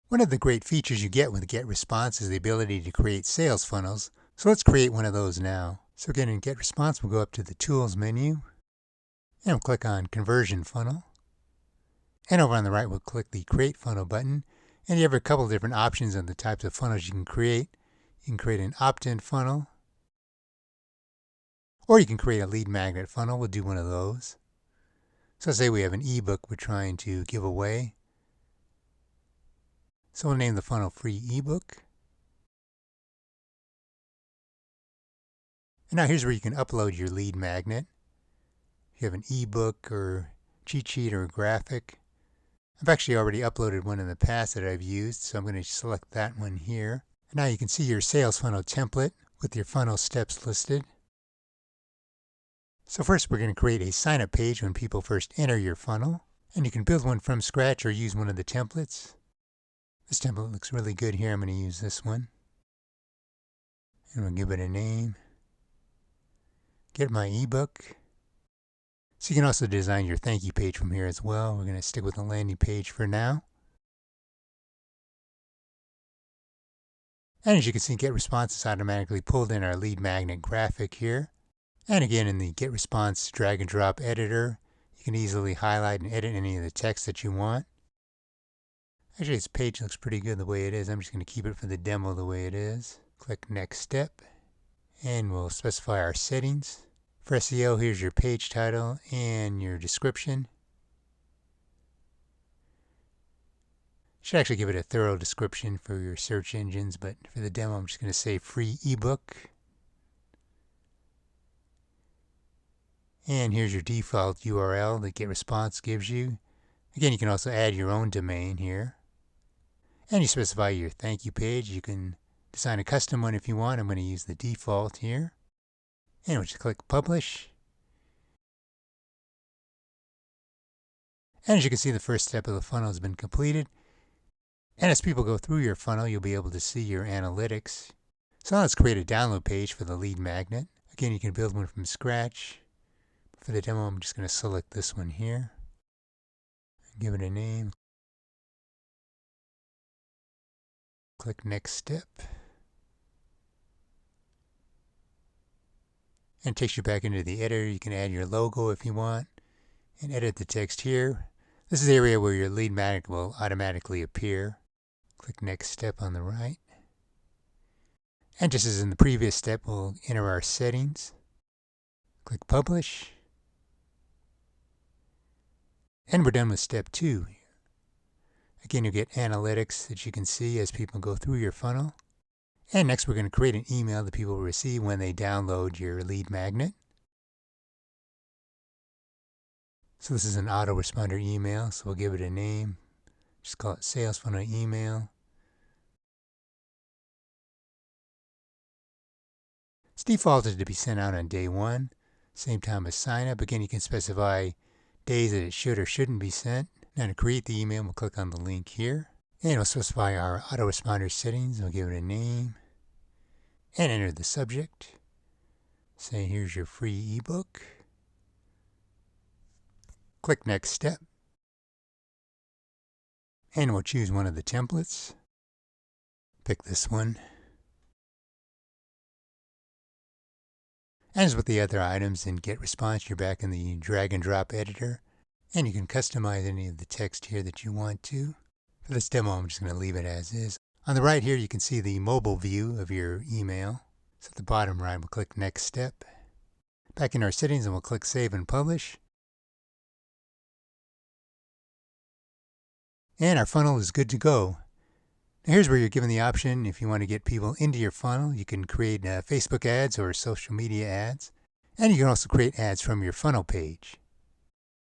One of the great features you get with GetResponse is the ability to create sales funnels. So let's create one of those now. So again, in GetResponse, we'll go up to the Tools menu, and we'll click on Conversion Funnel. And over on the right, we'll click the Create Funnel button. And you have a couple of different options on the types of funnels you can create. You can create an opt-in funnel, or you can create a lead magnet funnel. We'll do one of those. So let's say we have an ebook we're trying to give away. So we'll name the funnel Free Ebook. And now here's where you can upload your lead magnet. If you have an ebook or cheat sheet or a graphic. I've actually already uploaded one in the past that I've used, so I'm going to select that one here. And now you can see your sales funnel template with your funnel steps listed. So first we're going to create a sign-up page when people first enter your funnel. And you can build one from scratch or use one of the templates. This template looks really good here. I'm going to use this one. And we'll give it a name. Get my ebook. So you can also design your thank you page from here as well. We're going to stick with the landing page for now. And as you can see, GetResponse is automatically pulled in our lead magnet graphic here. And again, in the GetResponse drag and drop editor, you can easily highlight and edit any of the text that you want. Actually, this page looks pretty good the way it is. I'm just going to keep it for the demo the way it is. Click Next Step, and we'll specify our settings. For SEO, here's your page title and your description. Should actually give it a thorough description for your search engines, but for the demo, I'm just going to say Free Ebook. And here's your default URL that GetResponse gives you. Again, you can also add your own domain here. And you specify your thank you page. You can design a custom one if you want. I'm going to use the default here. And we'll just click Publish. And as you can see, the first step of the funnel has been completed. And as people go through your funnel, you'll be able to see your analytics. So now let's create a download page for the lead magnet. Again, you can build one from scratch. For the demo, I'm just going to select this one here. Give it a name. Click Next Step. And it takes you back into the editor. You can add your logo if you want and edit the text here. This is the area where your lead magnet will automatically appear. Click Next Step on the right. And just as in the previous step, we'll enter our settings. Click Publish. And we're done with step 2. Again, you get analytics that you can see as people go through your funnel. And next, we're going to create an email that people will receive when they download your lead magnet. So this is an autoresponder email, so we'll give it a name. Just call it Sales Funnel Email. It's defaulted to be sent out on day 1, same time as sign up. Again, you can specify days that it should or shouldn't be sent. Now to create the email, we'll click on the link here. And we'll specify our autoresponder settings. We'll give it a name. And enter the subject. Say, here's your free ebook. Click Next Step. And we'll choose one of the templates. Pick this one. As with the other items in GetResponse, you're back in the drag and drop editor. And you can customize any of the text here that you want to. For this demo, I'm just going to leave it as is. On the right here, you can see the mobile view of your email. So at the bottom right, we'll click Next Step. Back in our settings, and we'll click Save and Publish. And our funnel is good to go. Now here's where you're given the option if you want to get people into your funnel. You can create Facebook ads or social media ads. And you can also create ads from your funnel page.